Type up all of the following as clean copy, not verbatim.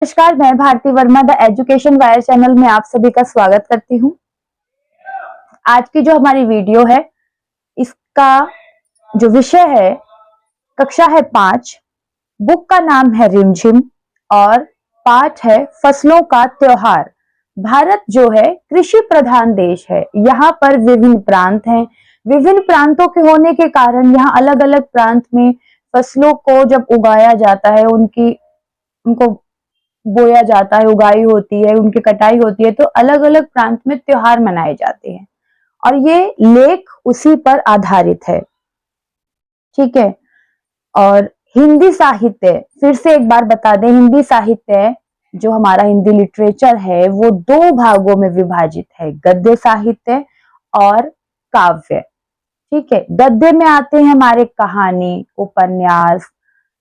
नमस्कार, मैं Bharti Verma The Education Wire channel में आप सभी का स्वागत करती हूँ। आज की जो हमारी वीडियो है, इसका जो विषय है, कक्षा है 5, बुक का नाम है रिमझिम और पाठ है फसलों का त्योहार। भारत जो है कृषि प्रधान देश है। यहाँ पर विभिन्न प्रांत हैं। विभिन्न प्रांतों के होने के कारण यहाँ अलग अलग प्रांत में फसलों को जब उगाया जाता है, उनको बोया जाता है, उगाई होती है, उनकी कटाई होती है, तो अलग अलग प्रांत में त्योहार मनाए जाते हैं और ये लेख उसी पर आधारित है। ठीक है। और हिंदी साहित्य, फिर से एक बार बता दें, हिंदी साहित्य जो हमारा हिंदी लिटरेचर है वो दो भागों में विभाजित है, गद्य साहित्य और काव्य। ठीक है। गद्य में आते हैं हमारे कहानी, उपन्यास,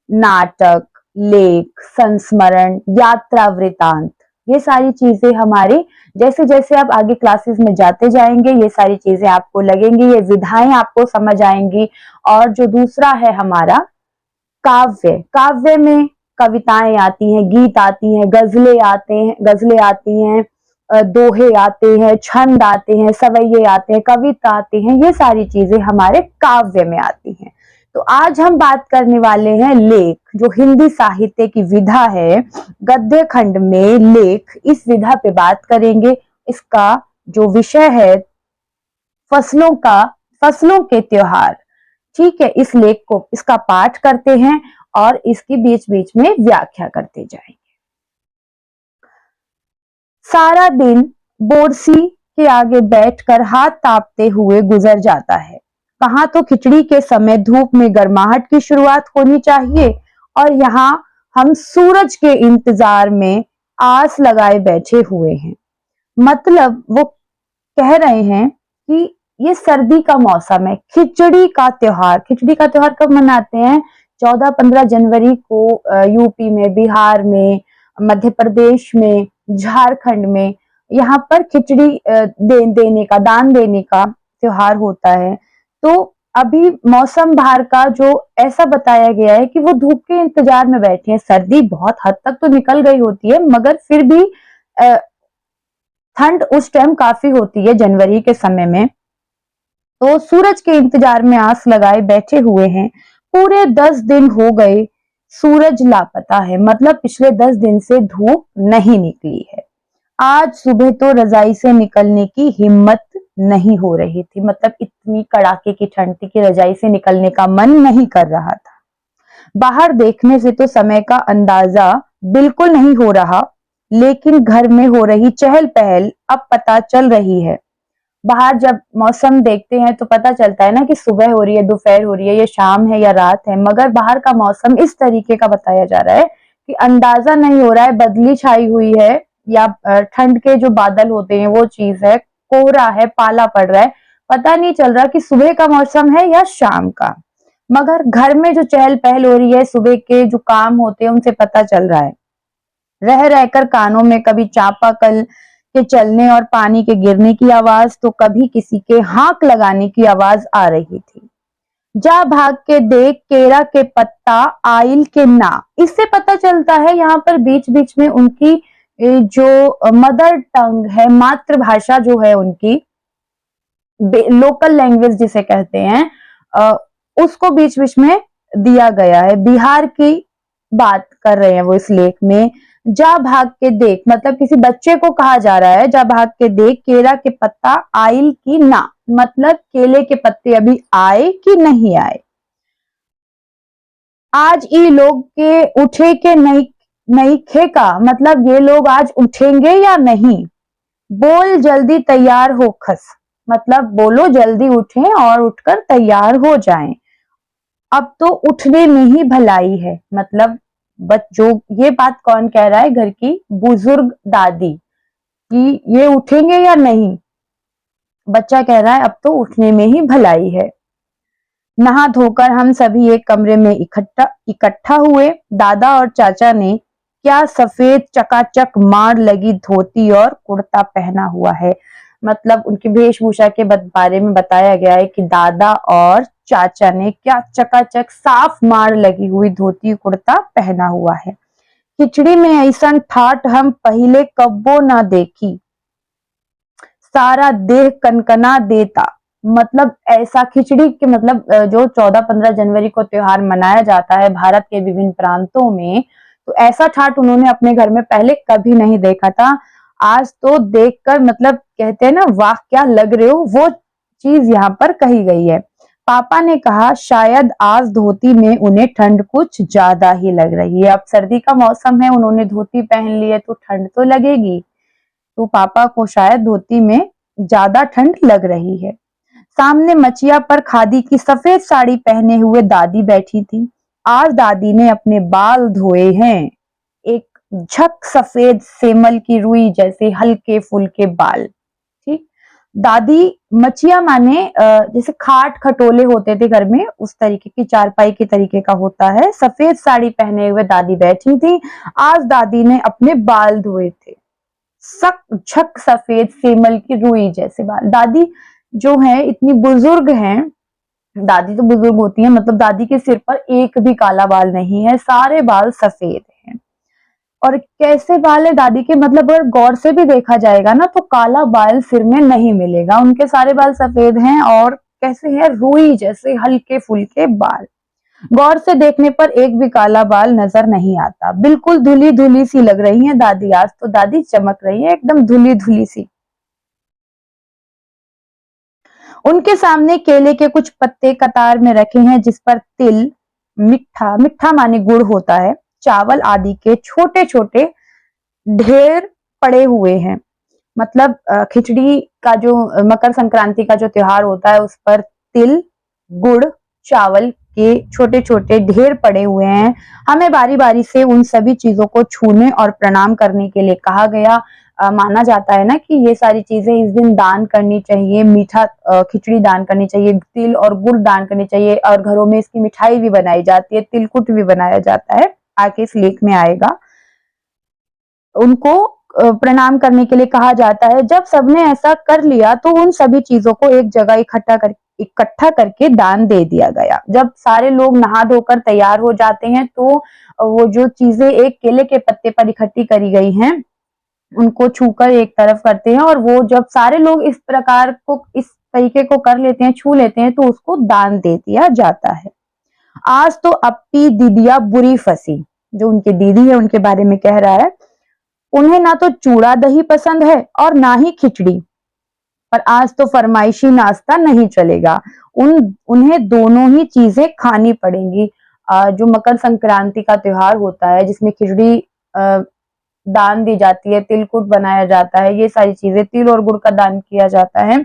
नाटक, लेख, संस्मरण, यात्रा वृतांत। ये सारी चीजें हमारी, जैसे जैसे आप आगे क्लासेस में जाते जाएंगे ये सारी चीजें आपको लगेंगी, ये विधाएं आपको समझ आएंगी। और जो दूसरा है हमारा काव्य, काव्य में कविताएं आती हैं, गीत आती हैं, गजलें आती हैं, दोहे आते हैं, छंद आते हैं, सवैये आते हैं, कविता आते हैं। ये सारी चीजें हमारे काव्य में आती हैं। तो आज हम बात करने वाले हैं लेख, जो हिंदी साहित्य की विधा है, गद्य खंड में लेख, इस विधा पे बात करेंगे। इसका जो विषय है फसलों के त्योहार। ठीक है। इस लेख को, इसका पाठ करते हैं और इसकी बीच बीच में व्याख्या करते जाएंगे। सारा दिन बोरसी के आगे बैठकर हाथ तापते हुए गुजर जाता है। कहाँ तो खिचड़ी के समय धूप में गर्माहट की शुरुआत होनी चाहिए और यहाँ हम सूरज के इंतजार में आस लगाए बैठे हुए हैं। मतलब वो कह रहे हैं कि ये सर्दी का मौसम है, खिचड़ी का त्योहार। खिचड़ी का त्योहार कब मनाते हैं? 14-15 जनवरी को यूपी में, बिहार में, मध्य प्रदेश में, झारखंड में, यहाँ पर खिचड़ी देने का, दान देने का त्योहार होता है। तो अभी मौसम बाहर का जो ऐसा बताया गया है कि वो धूप के इंतजार में बैठे हैं। सर्दी बहुत हद तक तो निकल गई होती है, मगर फिर भी ठंड उस टाइम काफी होती है जनवरी के समय में। तो सूरज के इंतजार में आस लगाए बैठे हुए हैं। पूरे 10 दिन हो गए, सूरज लापता है। मतलब पिछले 10 दिन से धूप नहीं निकली है। आज सुबह तो रजाई से निकलने की हिम्मत नहीं हो रही थी। मतलब इतनी कड़ाके की ठंड थी कि रजाई से निकलने का मन नहीं कर रहा था। बाहर देखने से तो समय का अंदाजा बिल्कुल नहीं हो रहा, लेकिन घर में हो रही चहल पहल अब पता चल रही है। बाहर जब मौसम देखते हैं तो पता चलता है ना कि सुबह हो रही है, दोपहर हो रही है, ये शाम है या रात है, मगर बाहर का मौसम इस तरीके का बताया जा रहा है कि अंदाजा नहीं हो रहा है, बदली छाई हुई है या ठंड के जो बादल होते हैं वो चीज है, कोहरा है, पाला पड़ रहा है। पता नहीं चल रहा कि सुबह का मौसम है या शाम का। मगर घर में जो चहल पहल हो रही है, सुबह के जो काम होते हैं उनसे पता चल रहा है। रह रहकर कानों में कभी चापाकल के चलने और पानी के गिरने की आवाज, तो कभी किसी के हाक लगाने की आवाज आ रही थी। जा भाग के देख केरा के पत्ता आइल के ना। इससे पता चलता है यहाँ पर बीच बीच में उनकी जो मदर टंग है, मातृभाषा जो है उनकी, लोकल लैंग्वेज जिसे कहते हैं, उसको बीच बीच में दिया गया है। बिहार की बात कर रहे हैं वो इस लेख में। जा भाग के देख, मतलब किसी बच्चे को कहा जा रहा है, जा भाग के देख केरा के पत्ता आइल की ना, मतलब केले के पत्ते अभी आए कि नहीं आए। आज ये लोग के उठे के नहीं, नहीं खे का, मतलब ये लोग आज उठेंगे या नहीं। बोल जल्दी तैयार हो खस, मतलब बोलो जल्दी उठें और उठकर तैयार हो जाएं। अब तो उठने में ही भलाई है। मतलब जो ये बात कौन कह रहा है? घर की बुजुर्ग दादी, कि ये उठेंगे या नहीं। बच्चा कह रहा है अब तो उठने में ही भलाई है। नहा धोकर हम सभी एक कमरे में इकट्ठा हुए। दादा और चाचा ने क्या सफेद चकाचक मार लगी धोती और कुर्ता पहना हुआ है। मतलब उनकी वेशभूषा के बारे में बताया गया है कि दादा और चाचा ने क्या चकाचक साफ मार लगी हुई धोती कुर्ता पहना हुआ है। खिचड़ी में ऐसन ठाठ हम पहले कब्बो ना देखी, सारा देह कनकना देता। मतलब ऐसा खिचड़ी के मतलब जो 14-15 जनवरी को त्योहार मनाया जाता है भारत के विभिन्न प्रांतों में, तो ऐसा ठाठ उन्होंने अपने घर में पहले कभी नहीं देखा था। आज तो देखकर मतलब कहते हैं ना, वाह क्या लग रहे हो, वो चीज यहाँ पर कही गई है। पापा ने कहा शायद आज धोती में उन्हें ठंड कुछ ज्यादा ही लग रही है। अब सर्दी का मौसम है, उन्होंने धोती पहन ली है तो ठंड तो लगेगी। तो पापा को शायद धोती में ज्यादा ठंड लग रही है। सामने मचिया पर खादी की सफेद साड़ी पहने हुए दादी बैठी थी। आज दादी ने अपने बाल धोए हैं, एक झक सफेद सेमल की रुई जैसे हल्के फुल्के बाल। ठीक, दादी मचिया माने जैसे खाट खटोले होते थे घर में, उस तरीके की चारपाई के तरीके का होता है। सफेद साड़ी पहने हुए दादी बैठी थी। आज दादी ने अपने बाल धोए थे, सक झक सफेद सेमल की रुई जैसे बाल। दादी जो है इतनी बुजुर्ग हैं, दादी तो बुजुर्ग होती हैं, मतलब दादी के सिर पर एक भी काला बाल नहीं है, सारे बाल सफेद हैं। और कैसे बाल है दादी के, मतलब अगर गौर से भी देखा जाएगा ना तो काला बाल सिर में नहीं मिलेगा, उनके सारे बाल सफेद हैं और कैसे हैं, रुई जैसे हल्के फुल्के बाल। गौर से देखने पर एक भी काला बाल नजर नहीं आता। बिल्कुल धुली धुली सी लग रही हैं दादी, आज तो दादी चमक रही है एकदम धुली धुली सी। उनके सामने केले के कुछ पत्ते कतार में रखे हैं जिस पर तिल, मिठा, मिठा माने गुड़ होता है, चावल आदि के छोटे छोटे ढेर पड़े हुए हैं। मतलब खिचड़ी का जो मकर संक्रांति का जो त्योहार होता है उस पर तिल, गुड़, चावल के छोटे छोटे ढेर पड़े हुए हैं। हमें बारी बारी से उन सभी चीजों को छूने और प्रणाम करने के लिए कहा गया। माना जाता है ना कि ये सारी चीजें इस दिन दान करनी चाहिए। मीठा खिचड़ी दान करनी चाहिए, तिल और गुड़ दान करनी चाहिए, और घरों में इसकी मिठाई भी बनाई जाती है, तिलकुट भी बनाया जाता है, आगे इस लेख में आएगा। उनको प्रणाम करने के लिए कहा जाता है। जब सबने ऐसा कर लिया तो उन सभी चीजों को एक जगह इकट्ठा करके दान दे दिया गया। जब सारे लोग नहा धोकर तैयार हो जाते हैं तो वो जो चीजें एक केले के पत्ते पर इकट्ठी करी गई हैं उनको छूकर एक तरफ करते हैं, और वो जब सारे लोग इस प्रकार को इस तरीके को कर लेते हैं, छू लेते हैं, तो उसको दान दे दिया जाता है। आज तो अपी दीदिया बुरी फंसी, जो उनकी दीदी है उनके बारे में कह रहा है। उन्हें ना तो चूड़ा दही पसंद है और ना ही खिचड़ी, पर आज तो फरमाइशी नाश्ता नहीं चलेगा, उन्हें दोनों ही चीजें खानी पड़ेंगी। जो मकर संक्रांति का त्योहार होता है जिसमें खिचड़ी दान दी जाती है, तिलकुट बनाया जाता है, ये सारी चीजें, तिल और गुड़ का दान किया जाता है।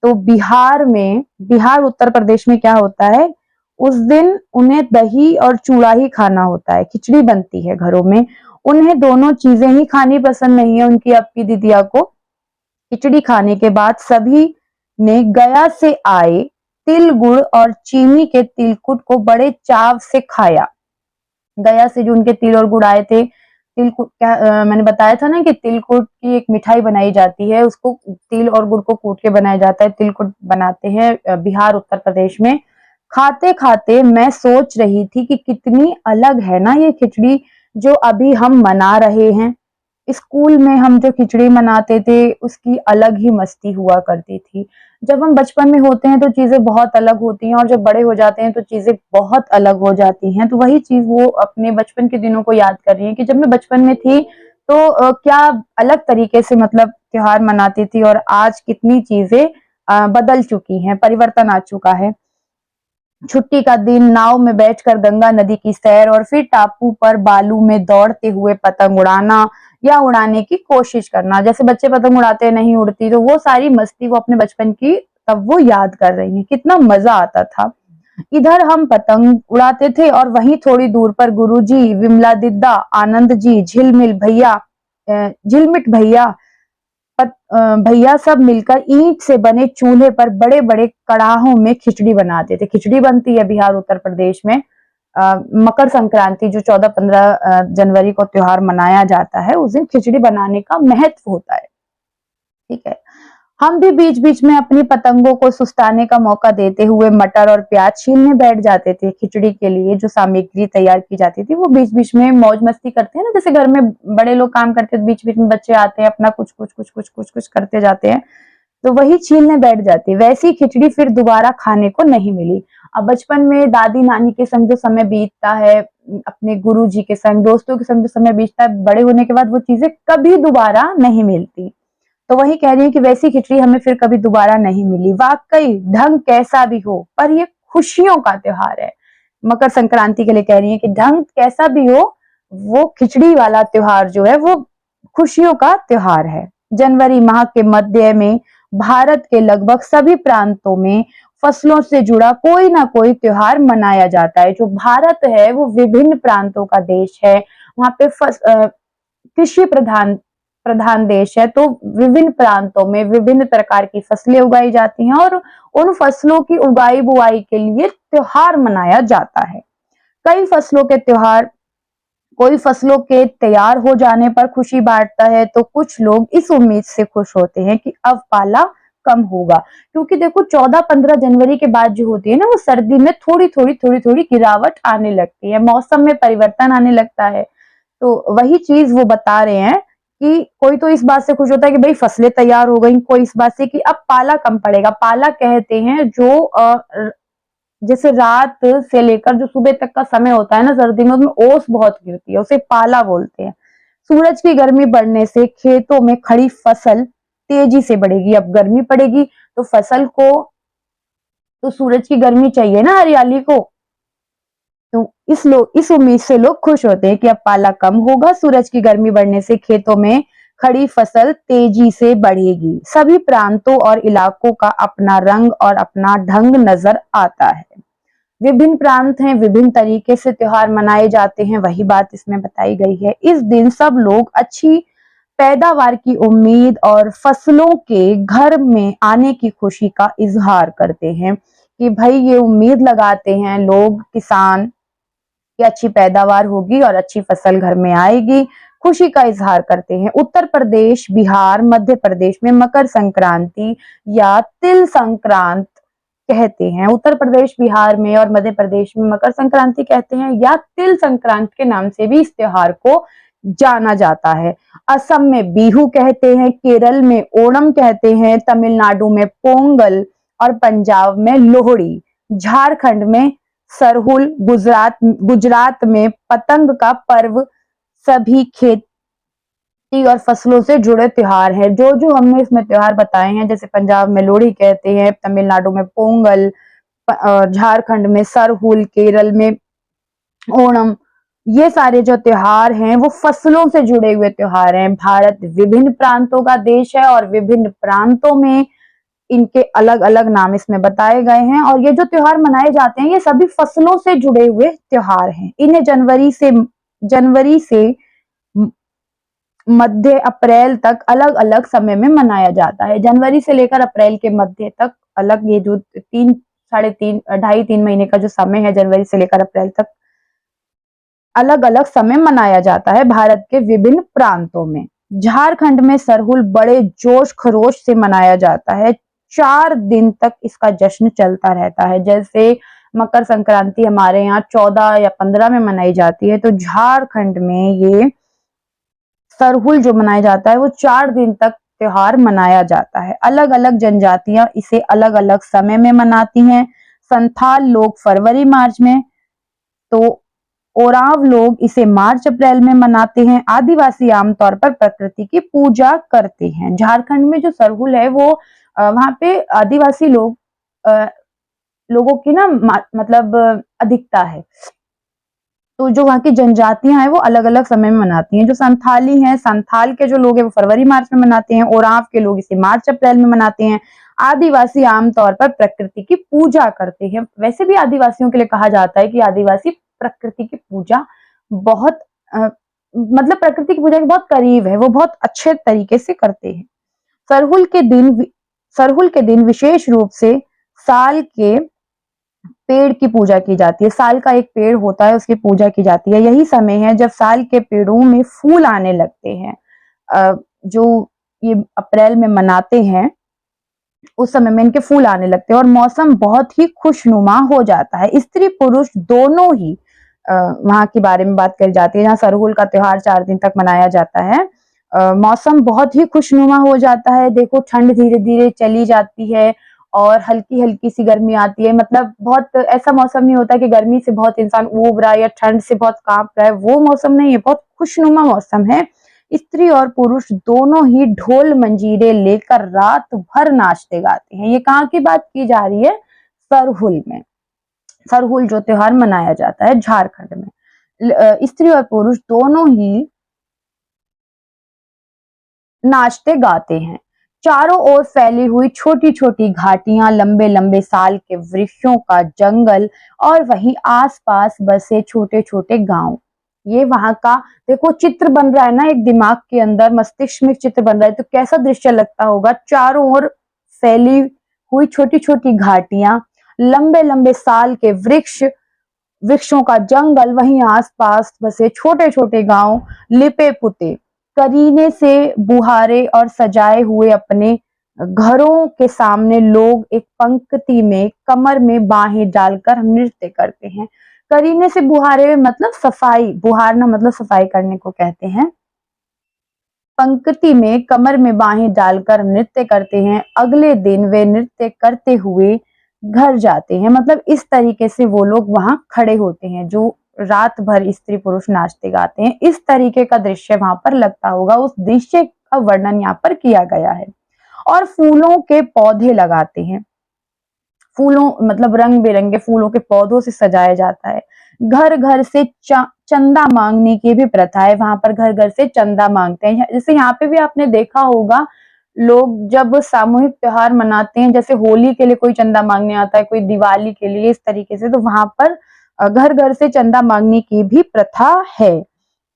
तो बिहार उत्तर प्रदेश में क्या होता है, उस दिन उन्हें दही और चूड़ा ही खाना होता है, खिचड़ी बनती है घरों में। उन्हें दोनों चीजें ही खानी पसंद नहीं है उनकी अपी दीदिया को। खिचड़ी खाने के बाद सभी ने गया से आए तिल गुड़ और चीनी के तिलकुट को बड़े चाव से खाया। गया से जो उनके तिल और गुड़ आए थे, तिलकुट मैंने बताया था ना कि तिलकुट की एक मिठाई बनाई जाती है, उसको तिल और गुड़ को कूट के बनाया जाता है, तिलकुट बनाते हैं बिहार उत्तर प्रदेश में। खाते खाते मैं सोच रही थी कि कितनी अलग है ना ये खिचड़ी जो अभी हम मना रहे हैं। स्कूल में हम जो खिचड़ी मनाते थे उसकी अलग ही मस्ती हुआ करती थी। जब हम बचपन में होते हैं तो चीजें बहुत अलग होती हैं, और जब बड़े हो जाते हैं तो चीजें बहुत अलग हो जाती हैं। तो वही चीज वो अपने बचपन के दिनों को याद कर रही है कि जब मैं बचपन में थी तो क्या अलग तरीके से मतलब त्योहार मनाती थी, और आज कितनी चीजें बदल चुकी हैं, परिवर्तन आ चुका है। छुट्टी का दिन, नाव में बैठकर गंगा नदी की सैर, और फिर टापू पर बालू में दौड़ते हुए पतंग उड़ाना या उड़ाने की कोशिश करना। जैसे बच्चे पतंग उड़ाते नहीं उड़ती, तो वो सारी मस्ती वो अपने बचपन की तब वो याद कर रही हैं, कितना मजा आता था। इधर हम पतंग उड़ाते थे और वहीं थोड़ी दूर पर गुरुजी, विमला दिद्दा, आनंद जी, झिलमिट भैया, भैया सब मिलकर ईंट से बने चूल्हे पर बड़े बड़े कड़ाहों में खिचड़ी बनाते थे। खिचड़ी बनती है बिहार उत्तर प्रदेश में। मकर संक्रांति जो 14-15 जनवरी को त्योहार मनाया जाता है, उस दिन खिचड़ी बनाने का महत्व होता है। ठीक है। हम भी बीच बीच में अपनी पतंगों को सुस्ताने का मौका देते हुए मटर और प्याज छीलने बैठ जाते थे। खिचड़ी के लिए जो सामग्री तैयार की जाती थी वो बीच बीच में मौज मस्ती करते हैं ना, जैसे घर में बड़े लोग काम करते हैं, बीच बीच में बच्चे आते हैं, अपना कुछ कुछ कुछ कुछ कुछ कुछ करते जाते हैं, तो वही छीलने बैठ जाती है। वैसी खिचड़ी फिर दोबारा खाने को नहीं मिली। अब बचपन में दादी नानी के संग जो समय बीतता है, अपने गुरु जी के संग, दोस्तों के संग जो समय बीतता है, बड़े होने के बाद वो चीजें कभी दोबारा नहीं मिलती। तो वही कह रही है कि वैसी खिचड़ी हमें फिर कभी दोबारा नहीं मिली। वाकई ढंग कैसा भी हो, पर ये खुशियों का त्योहार है। मकर संक्रांति के लिए कह रही है कि ढंग कैसा भी हो, वो खिचड़ी वाला त्योहार जो है वो खुशियों का त्योहार है। जनवरी माह के मध्य में भारत के लगभग सभी प्रांतों में फसलों से जुड़ा कोई ना कोई त्योहार मनाया जाता है। जो भारत है वो विभिन्न प्रांतों का देश है। वहां पे कृषि प्रधान प्रधान देश है, तो विभिन्न प्रांतों में विभिन्न प्रकार की फसलें उगाई जाती हैं और उन फसलों की उगाई बुआई के लिए त्योहार मनाया जाता है। कई फसलों के त्योहार कोई फसलों के तैयार हो जाने पर खुशी बांटता है, तो कुछ लोग इस उम्मीद से खुश होते हैं कि अब पाला कम होगा। क्योंकि देखो 14-15 जनवरी के बाद जो होती है ना, वो सर्दी में थोड़ी थोड़ी गिरावट आने लगती है, मौसम में परिवर्तन आने लगता है। तो वही चीज वो बता रहे हैं कि कोई तो इस बात से खुश होता है कि भाई फसलें तैयार हो गई, कोई इस बात से कि अब पाला कम पड़ेगा। पाला कहते हैं जो जैसे रात से लेकर जो सुबह तक का समय होता है ना सर्दी में, उसमें ओस बहुत गिरती है, उसे पाला बोलते हैं। सूरज की गर्मी बढ़ने से खेतों में खड़ी फसल तेजी से बढ़ेगी। अब गर्मी पड़ेगी तो फसल को तो सूरज की गर्मी चाहिए ना, हरियाली को। तो इस उम्मीद से लोग खुश होते हैं कि अब पाला कम होगा, सूरज की गर्मी बढ़ने से खेतों में खड़ी फसल तेजी से बढ़ेगी। सभी प्रांतों और इलाकों का अपना रंग और अपना ढंग नजर आता है। विभिन्न प्रांत हैं, विभिन्न तरीके से त्योहार मनाए जाते हैं, वही बात इसमें बताई गई है। इस दिन सब लोग अच्छी पैदावार की उम्मीद और फसलों के घर में आने की खुशी का इजहार करते हैं कि भाई ये उम्मीद लगाते हैं लोग, किसान, कि अच्छी पैदावार होगी और अच्छी फसल घर में आएगी, खुशी का इजहार करते हैं। उत्तर प्रदेश, बिहार, मध्य प्रदेश में मकर संक्रांति या तिल संक्रांत कहते हैं। उत्तर प्रदेश, बिहार में और मध्य प्रदेश में मकर संक्रांति कहते हैं या तिल संक्रांत के नाम से भी इस त्योहार को जाना जाता है। असम में बिहू कहते हैं, केरल में ओणम कहते हैं, तमिलनाडु में पोंगल और पंजाब में लोहड़ी, झारखंड में सरहुल, गुजरात में पतंग का पर्व सभी खेती और फसलों से जुड़े त्योहार हैं। जो जो हमने इसमें त्योहार बताए हैं, जैसे पंजाब में लोहड़ी कहते हैं, तमिलनाडु में पोंगल, झारखंड में सरहुल, केरल में ओणम, ये सारे जो त्योहार हैं वो फसलों से जुड़े हुए त्योहार हैं। भारत विभिन्न प्रांतों का देश है और विभिन्न प्रांतों में इनके अलग अलग नाम इसमें बताए गए हैं। और ये जो त्योहार मनाए जाते हैं ये सभी फसलों से जुड़े हुए त्योहार हैं। इन्हें जनवरी से मध्य अप्रैल तक अलग अलग समय में मनाया जाता है। जनवरी से लेकर अप्रैल के मध्य तक अलग, ये जो 3-3.5-3 महीने का जो समय है, जनवरी से लेकर अप्रैल तक अलग अलग समय मनाया जाता है भारत के विभिन्न प्रांतों में। झारखंड में सरहुल बड़े जोश खरोश से मनाया जाता है। 4 दिन तक इसका जश्न चलता रहता है। जैसे मकर संक्रांति हमारे यहाँ 14 या 15 में मनाई जाती है, तो झारखंड में ये सरहुल जो मनाया जाता है वो 4 दिन तक त्योहार मनाया जाता है। अलग अलग जनजातियां इसे अलग अलग समय में मनाती हैं। संथाल लोग फरवरी मार्च में, तो ओरांव लोग इसे मार्च अप्रैल में मनाते हैं। आदिवासी आमतौर पर प्रकृति की पूजा करते हैं। झारखंड में जो सरहुल है वो वहां पे आदिवासी लोगों की ना मतलब अधिकता है। तो जो वहाँ की जनजातियां हैं वो अलग अलग समय में मनाती हैं। जो संथाली हैं, संथाल के जो लोग हैं वो फरवरी मार्च में मनाते हैं। ओरांव के लोग इसे मार्च अप्रैल में मनाते हैं। आदिवासी आमतौर पर प्रकृति की पूजा करते हैं। वैसे भी आदिवासियों के लिए कहा जाता है कि आदिवासी प्रकृति की पूजा बहुत मतलब प्रकृति की पूजा के बहुत करीब है, वो बहुत अच्छे तरीके से करते हैं। सरहुल के दिन सरहुल के दिन विशेष रूप से साल के पेड़ की पूजा की जाती है। साल का एक पेड़ होता है, उसकी पूजा की जाती है। यही समय है जब साल के पेड़ों में फूल आने लगते हैं। जो ये अप्रैल में मनाते हैं, उस समय में इनके फूल आने लगते हैं और मौसम बहुत ही खुशनुमा हो जाता है। स्त्री पुरुष दोनों ही वहाँ के बारे में बात करी जाती है, जहाँ सरहुल का त्योहार 4 दिन तक मनाया जाता है। मौसम बहुत ही खुशनुमा हो जाता है। देखो ठंड धीरे-धीरे चली जाती है और हल्की-हल्की सी गर्मी आती है। मतलब बहुत ऐसा मौसम नहीं होता कि गर्मी से बहुत इंसान ऊब रहा है या ठंड से बहुत काँप रहा है, वो मौसम नहीं है, बहुत खुशनुमा मौसम है। स्त्री और पुरुष दोनों ही ढोल मंजीरे लेकर रात भर नाचते गाते हैं। ये कहाँ की बात की जा रही है? सरहुल में। सरहुल जो त्योहार मनाया जाता है झारखंड में। स्त्री और पुरुष दोनों ही नाचते गाते हैं। चारों ओर फैली हुई छोटी-छोटी घाटियां, लंबे-लंबे साल के वृक्षों का जंगल और वहीं आस-पास बसे छोटे-छोटे गांव। ये वहां का देखो चित्र बन रहा है ना, एक दिमाग के अंदर मस्तिष्क में चित्र बन रहा है, तो कैसा दृश्य लगता होगा। चारों ओर फैली हुई छोटी-छोटी घाटियां, लंबे-लंबे साल के वृक्षों का जंगल, वहीं आस-पास बसे छोटे-छोटे गांव, लिपे पुते करीने से बुहारे और सजाए हुए अपने घरों के सामने लोग एक पंक्ति में कमर में बाहें डालकर नृत्य करते हैं। करीने से बुहारे मतलब सफाई, बुहारना मतलब सफाई करने को कहते हैं। पंक्ति में कमर में बाहें डालकर नृत्य करते हैं। अगले दिन वे नृत्य करते हुए घर जाते हैं। मतलब इस तरीके से वो लोग वहां खड़े होते हैं, जो रात भर स्त्री पुरुष नाचते गाते हैं। इस तरीके का दृश्य वहां पर लगता होगा, उस दृश्य का वर्णन यहाँ पर किया गया है। और फूलों के पौधे लगाते हैं। फूलों मतलब रंग बिरंगे फूलों के पौधों से सजाया जाता है। घर घर से चंदा मांगने की भी प्रथा है। वहां पर घर घर से चंदा मांगते हैं। जैसे यहाँ पे भी आपने देखा होगा, लोग जब सामूहिक त्योहार मनाते हैं, जैसे होली के लिए कोई चंदा मांगने आता है, कोई दिवाली के लिए, इस तरीके से, तो वहां पर घर घर से चंदा मांगने की भी प्रथा है।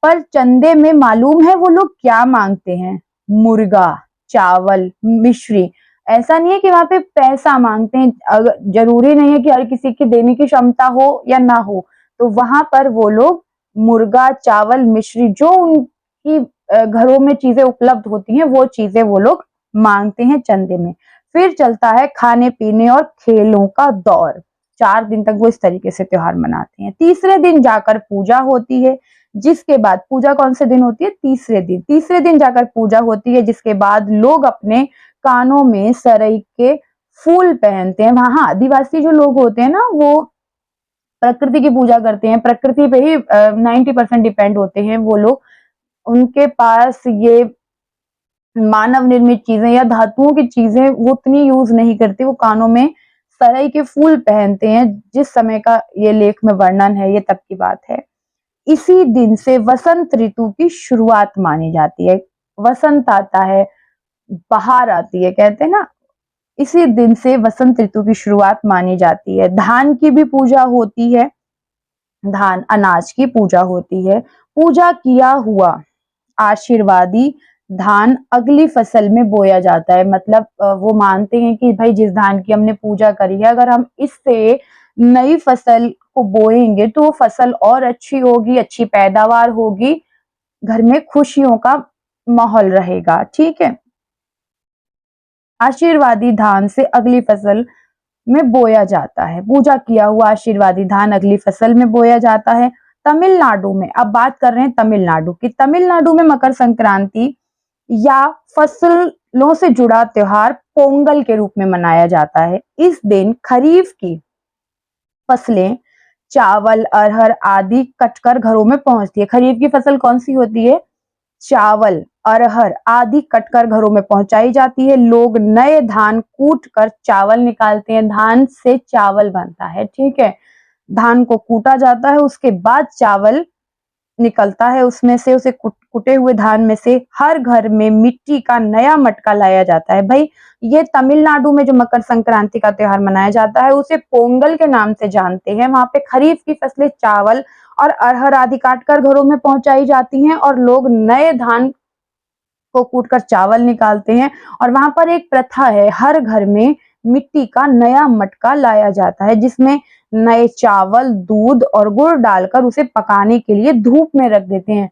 पर चंदे में मालूम है वो लोग क्या मांगते हैं? मुर्गा, चावल, मिश्री। ऐसा नहीं है कि वहां पे पैसा मांगते हैं। अगर जरूरी नहीं है कि हर किसी की देने की क्षमता हो या ना हो, तो वहां पर वो लोग मुर्गा, चावल, मिश्री, जो उनकी घरों में चीजें उपलब्ध होती हैं, वो चीजें वो लोग मांगते हैं चंदे में। फिर चलता है खाने पीने और खेलों का दौर। 4 दिन तक वो इस तरीके से त्योहार मनाते हैं। तीसरे दिन जाकर पूजा होती है, जिसके बाद पूजा कौन से दिन होती है? तीसरे दिन जाकर पूजा होती है, जिसके बाद लोग अपने कानों में सरई के फूल पहनते हैं। वहां आदिवासी जो लोग होते हैं ना, वो प्रकृति की पूजा करते हैं, प्रकृति पे ही 90% डिपेंड होते हैं वो लोग। उनके पास ये मानव निर्मित चीजें या धातुओं की चीजें वो उतनी यूज नहीं करते। वो कानों में सरई के फूल पहनते हैं। जिस समय का ये लेख में वर्णन है, ये तब की बात है। इसी दिन से वसंत ऋतु की शुरुआत मानी जाती है। वसंत आता है, बहार आती है, कहते हैं ना, इसी दिन से वसंत ऋतु की शुरुआत मानी जाती है। धान की भी पूजा होती है। धान अनाज की पूजा होती है। पूजा किया हुआ आशीर्वादी धान अगली फसल में बोया जाता है। मतलब वो मानते हैं कि भाई जिस धान की हमने पूजा करी है, अगर हम इससे नई फसल को बोएंगे तो वो फसल और अच्छी होगी, अच्छी पैदावार होगी, घर में खुशियों का माहौल रहेगा। ठीक है। आशीर्वादी धान से अगली फसल में बोया जाता है। पूजा किया हुआ आशीर्वादी धान अगली फसल में बोया जाता है। तमिलनाडु में, अब बात कर रहे हैं तमिलनाडु की। तमिलनाडु में मकर संक्रांति या फसलों से जुड़ा त्योहार पोंगल के रूप में मनाया जाता है। इस दिन खरीफ की फसलें चावल, अरहर आदि कटकर घरों में पहुंचती है। खरीफ की फसल कौन सी होती है? चावल, अरहर आदि कटकर घरों में पहुंचाई जाती है। लोग नए धान कूट कर चावल निकालते हैं। धान से चावल बनता है। ठीक है। धान को कूटा जाता है, उसके बाद चावल निकलता है उसमें से। उसे कुटे हुए धान में से हर घर में मिट्टी का नया मटका लाया जाता है। भाई ये तमिलनाडु में जो मकर संक्रांति का त्योहार मनाया जाता है, उसे पोंगल के नाम से जानते हैं। वहां पे खरीफ की फसलें चावल और अरहर आदि काटकर घरों में पहुंचाई जाती हैं और लोग नए धान को कूटकर चावल निकालते हैं। और वहां पर एक प्रथा है, हर घर में मिट्टी का नया मटका लाया जाता है, जिसमें नए चावल, दूध और गुड़ डालकर उसे पकाने के लिए धूप में रख देते हैं।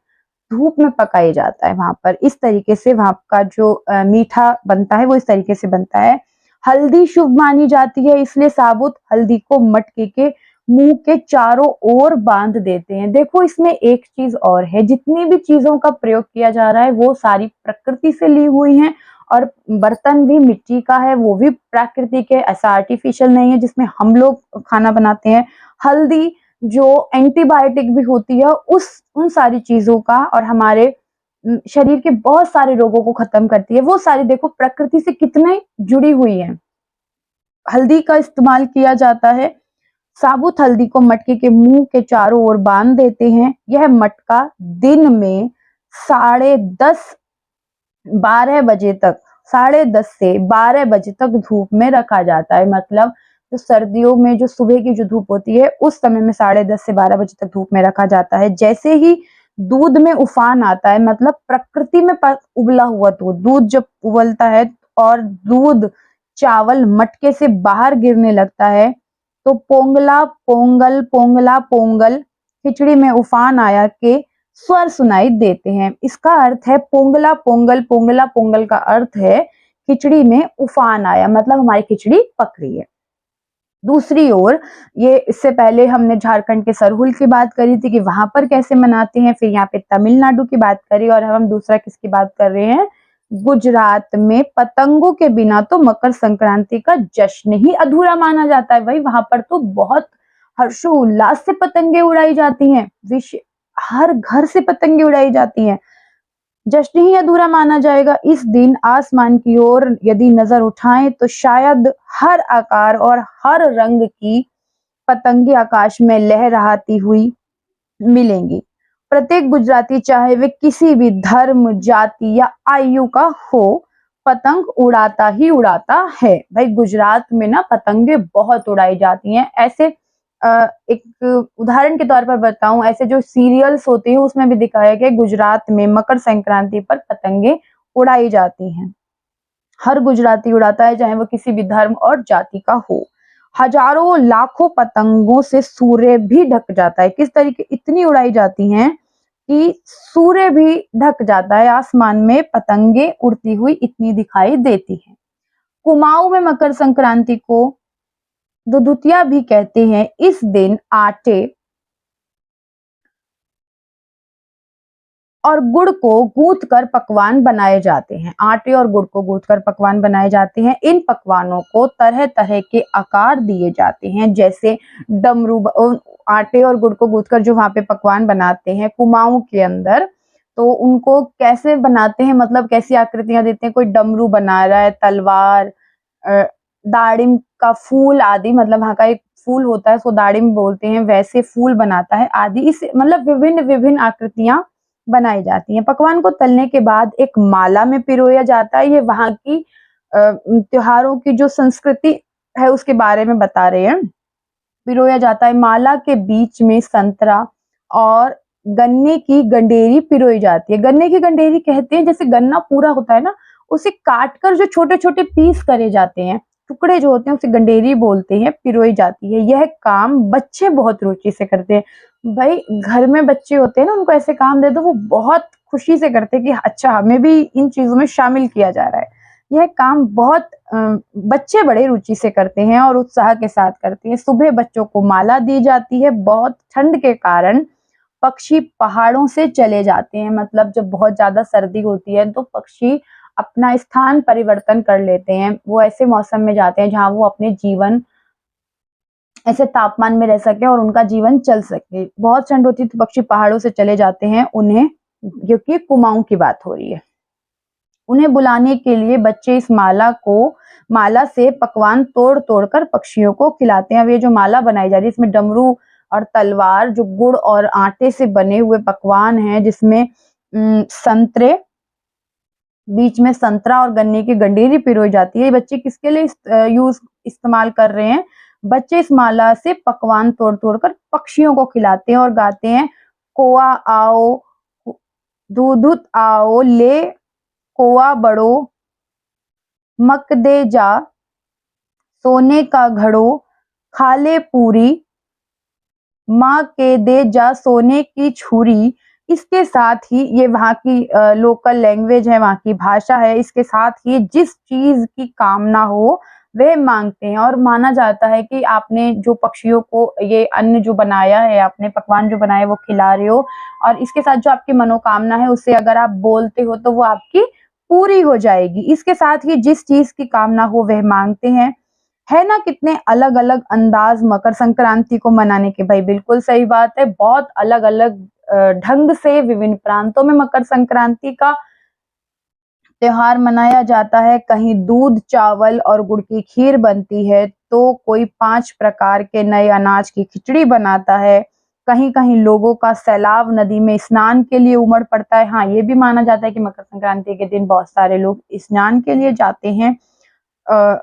धूप में पकाया जाता है वहां पर। इस तरीके से वहां का जो मीठा बनता है वो इस तरीके से बनता है। हल्दी शुभ मानी जाती है, इसलिए साबुत हल्दी को मटके के मुंह के चारों ओर बांध देते हैं। देखो इसमें एक चीज और है, जितनी भी चीजों का प्रयोग किया जा रहा है वो सारी प्रकृति से ली हुई हैं, और बर्तन भी मिट्टी का है, वो भी प्राकृतिक है, ऐसा आर्टिफिशियल नहीं है जिसमें हम लोग खाना बनाते हैं। हल्दी जो एंटीबायोटिक भी होती है उस उन सारी चीजों का, और हमारे शरीर के बहुत सारे रोगों को खत्म करती है, वो सारी देखो प्रकृति से कितने जुड़ी हुई है। हल्दी का इस्तेमाल किया जाता है। साबुत हल्दी को मटके के मुंह के चारों ओर बांध देते हैं। यह मटका दिन में 10:30 12 बजे तक, 10:30 से 12 बजे तक धूप में रखा जाता है। मतलब जो सर्दियों में जो सुबह की जो धूप होती है उस समय में 10:30 से 12 बजे तक धूप में रखा जाता है। जैसे ही दूध में उफान आता है, मतलब प्रकृति में उबला हुआ दूध जब उबलता है और दूध चावल मटके से बाहर गिरने लगता है, तो पोंगला पोंगल पोंगला पोंगल खिचड़ी में उफान आया के स्वर सुनाई देते हैं। इसका अर्थ है पोंगला पोंगल, पोंगला पोंगल का अर्थ है खिचड़ी में उफान आया, मतलब हमारी खिचड़ी पक रही है। दूसरी ओर ये इससे पहले हमने झारखंड के सरहुल की बात करी थी कि वहां पर कैसे मनाते हैं, फिर यहाँ पे तमिलनाडु की बात करी, और हम दूसरा किसकी बात कर रहे हैं, गुजरात में पतंगों के बिना तो मकर संक्रांति का जश्न ही अधूरा माना जाता है। भाई वहां पर तो बहुत हर्षोल्लास से पतंगे उड़ाई जाती हैं, हर घर से पतंगे उड़ाई जाती हैं, जश्न ही अधूरा माना जाएगा। इस दिन आसमान की ओर यदि नजर उठाएं तो शायद हर आकार और हर रंग की पतंगे आकाश में लहराती हुई मिलेंगी। प्रत्येक गुजराती चाहे वे किसी भी धर्म, जाति या आयु का हो, पतंग उड़ाता ही उड़ाता है। भाई गुजरात में ना पतंगे बहुत उड़ाई जाती हैं। ऐसे एक उदाहरण के तौर पर बताऊं, ऐसे जो सीरियल्स होते हैं उसमें भी दिखाया गया गुजरात में मकर संक्रांति पर पतंगे उड़ाई जाती हैं। हर गुजराती उड़ाता है, चाहे वो किसी भी धर्म और जाति का हो। हजारों लाखों पतंगों से सूर्य भी ढक जाता है। किस तरीके इतनी उड़ाई जाती हैं कि सूर्य भी ढक जाता है, आसमान में पतंगे उड़ती हुई इतनी दिखाई देती हैं। कुमाऊं में मकर संक्रांति को दुधुतिया भी कहते हैं। इस दिन आटे और गुड़ को गूंथ कर पकवान बनाए जाते हैं। आटे और गुड़ को गूंथ कर पकवान बनाए जाते हैं। इन पकवानों को तरह तरह के आकार दिए जाते हैं, जैसे डमरू। आटे और गुड़ को गूंथ कर जो वहां पे पकवान बनाते हैं कुमाऊं के अंदर, तो उनको कैसे बनाते हैं, मतलब कैसी आकृतियां देते हैं। कोई डमरू बना रहा है, तलवार, दाड़िम का फूल आदि, मतलब वहां का एक फूल होता है उसको दाड़िम बोलते हैं, वैसे फूल बनाता है आदि। इस मतलब विभिन्न विभिन्न आकृतियां बनाई जाती हैं। पकवान को तलने के बाद एक माला में पिरोया जाता है। ये वहां की त्योहारों की जो संस्कृति है उसके बारे में बता रहे हैं। पिरोया जाता है, माला के बीच में संतरा और गन्ने की गंडेरी पिरोई जाती है। गन्ने की गंडेरी कहते हैं, जैसे गन्ना पूरा होता है ना, उसे काट कर जो छोटे छोटे पीस करे जाते हैं, टुकड़े जो होते हैं उसे गंडेरी बोलते हैं, पिरोई जाती है। यह काम बच्चे बहुत रुचि से करते हैं। भाई घर में बच्चे होते हैं ना, उनको ऐसे काम दे दो वो बहुत खुशी से करते हैं कि अच्छा हमें भी इन चीजों में शामिल किया जा रहा है। यह काम बहुत बच्चे बड़े रुचि से करते हैं और उत्साह के साथ करते हैं। सुबह बच्चों को माला दी जाती है। बहुत ठंड के कारण पक्षी पहाड़ों से चले जाते हैं, मतलब जब बहुत ज्यादा सर्दी होती है तो पक्षी अपना स्थान परिवर्तन कर लेते हैं। वो ऐसे मौसम में जाते हैं जहां वो अपने जीवन ऐसे तापमान में रह सके और उनका जीवन चल सके। बहुत ठंड होती है तो पक्षी पहाड़ों से चले जाते हैं उन्हें, क्योंकि कुमाऊं की बात हो रही है। उन्हें बुलाने के लिए बच्चे इस माला से पकवान तोड़ तोड़ कर पक्षियों को खिलाते हैं। अब ये जो माला बनाई जा रही है इसमें डमरू और तलवार, जो गुड़ और आटे से बने हुए पकवान हैं, जिसमें संतरे, बीच में संतरा और गन्ने की गंडेरी पिरोई जाती है। बच्चे किसके लिए इस्तेमाल कर रहे हैं, बच्चे इस माला से पकवान तोड़ तोड़ कर पक्षियों को खिलाते हैं और गाते हैं, कोआ आओ दूधुत आओ ले कोआ बड़ो, मक दे जा सोने का घड़ो, खा ले पूरी, माँ के दे जा सोने की छुरी। इसके साथ ही ये वहाँ की लोकल लैंग्वेज है, वहाँ की भाषा है। इसके साथ ही जिस चीज की कामना हो वह मांगते हैं। और माना जाता है कि आपने जो पक्षियों को ये अन्न जो बनाया है, आपने पकवान जो बनाया है वो खिला रहे हो, और इसके साथ जो आपकी मनोकामना है उसे अगर आप बोलते हो तो वो आपकी पूरी हो जाएगी। इसके साथ ही जिस चीज की कामना हो वह मांगते हैं। है ना कितने अलग अलग अंदाज मकर संक्रांति को मनाने के। भाई बिल्कुल सही बात है, बहुत अलग अलग ढंग से विभिन्न प्रांतों में मकर संक्रांति का त्योहार मनाया जाता है। कहीं दूध, चावल और गुड़ की खीर बनती है, तो कोई 5 प्रकार के नए अनाज की खिचड़ी बनाता है। कहीं-कहीं लोगों का सैलाब नदी में स्नान के लिए उमड़ पड़ता है। हाँ, ये भी माना जाता है कि मकर संक्रांति के दिन बहुत सारे लोग स्नान के लिए जाते हैं। अ,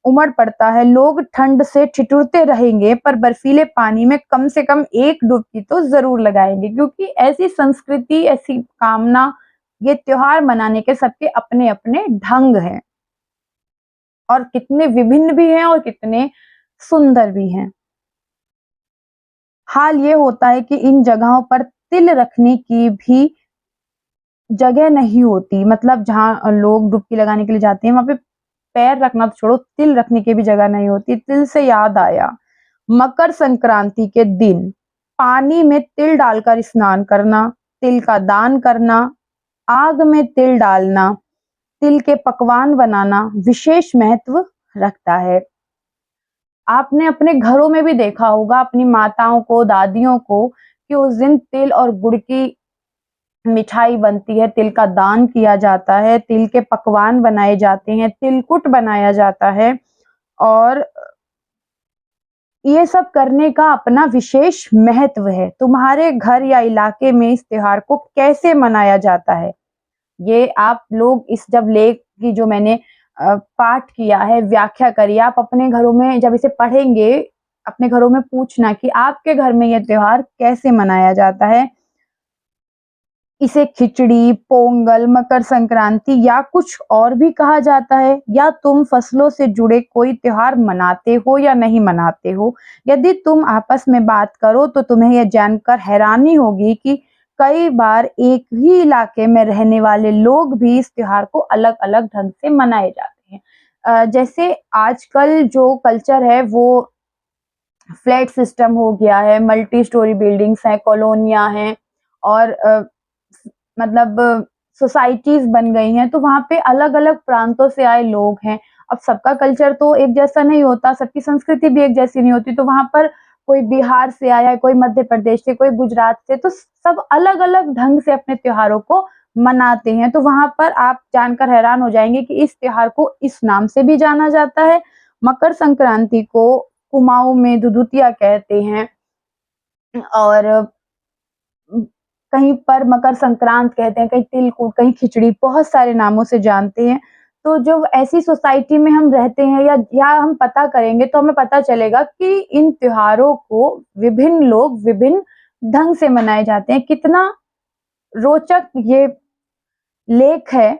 उमड़ पड़ता है। लोग ठंड से ठिठुरते रहेंगे, पर बर्फीले पानी में कम से कम 1 डुबकी तो ज़रूर लगाएँगे, क्योंकि ऐसी संस्कृति, ऐसी कामना, ये त्योहार मनाने के सबके अपने-अपने ढंग हैं, और कितने विभिन्न भी हैं और कितने सुंदर भी हैं। हाल ये होता है कि इन जगहों पर तिल रखने की भी जगह नहीं होती, मतलब जहाँ लोग डुबकी लगाने के लिए जाते हैं, वहाँ पे पैर रखना तो छोड़ो, तिल रखने की भी जगह नहीं होती। तिल से याद आया, मकर संक्रांति के दिन पानी में तिल डालकर स्नान करना, तिल का दान करना, आग में तिल डालना, तिल के पकवान बनाना विशेष महत्व रखता है। आपने अपने घरों में भी देखा होगा अपनी माताओं को, दादियों को, कि उस दिन तिल और गुड़ की मिठाई बनती है, तिल का दान किया जाता है, तिल के पकवान बनाए जाते हैं, तिलकुट बनाया जाता है, और ये सब करने का अपना विशेष महत्व है। तुम्हारे घर या इलाके में इस त्योहार को कैसे मनाया जाता है? ये आप लोग इस जब लेख की जो मैंने पाठ किया है, व्याख्या करी, आप अपने घरों में जब इसे पढ़ेंगे, अपने घरों में पूछना कि आपके घर में ये त्योहार कैसे मनाया जाता है? इसे खिचड़ी, पोंगल, मकर संक्रांति या कुछ और भी कहा जाता है, या तुम फसलों से जुड़े कोई त्योहार मनाते हो या नहीं मनाते हो? यदि तुम आपस में बात करो तो तुम्हें यह जानकर हैरानी होगी कि कई बार एक ही इलाके में रहने वाले लोग भी इस त्योहार को अलग-अलग ढंग से मनाए जाते हैं। जैसे आजकल जो कल्चर है वो फ्लैट सिस्टम हो गया है, मल्टी स्टोरी बिल्डिंग्स हैं, कॉलोनियाँ हैं, और मतलब सोसाइटीज़ बन गई हैं, तो वहाँ पे अलग-अलग प्रांतों से आए लोग हैं। अब सबका कल्चर तो एक जैसा नहीं होता, सबकी संस्कृति भी एक जैसी नहीं होती, तो वहाँ पर कोई बिहार से आया है, कोई मध्य प्रदेश से, कोई गुजरात से, तो सब अलग-अलग ढंग से अपने त्योहारों को मनाते हैं। तो वहाँ पर आप जानकर हैरान हो जाएँगे कि इस त्योहार को इस नाम से भी जाना जाता है। मकर संक्रांति को कुमाऊँ में दुधुतिया कहते हैं, और कहीं पर मकर संक्रांत कहते हैं, कहीं तिलकुट, कहीं खिचड़ी, बहुत सारे नामों से जानते हैं। तो जो ऐसी सोसाइटी में हम रहते हैं, या हम पता करेंगे तो हमें पता चलेगा कि इन त्योहारों को विभिन्न लोग विभिन्न ढंग से मनाए जाते हैं। कितना रोचक ये लेख है।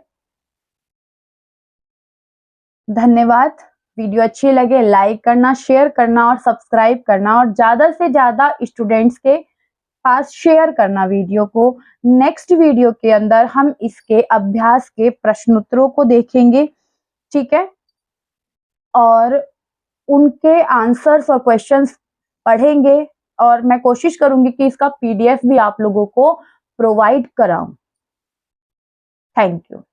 धन्यवाद। वीडियो अच्छी लगे लाइक करना, शेयर करना और सब्सक्राइब करना, और ज़्यादा से ज़्यादा स्टूडेंट्स के पास शेयर करना वीडियो को। नेक्स्ट वीडियो के अंदर हम इसके अभ्यास के प्रश्नोत्तरों को देखेंगे, ठीक है? और उनके आंसर्स और क्वेश्चंस पढ़ेंगे, और मैं कोशिश करूँगी कि इसका पीडीएफ भी आप लोगों को प्रोवाइड कराऊँ। Thank you.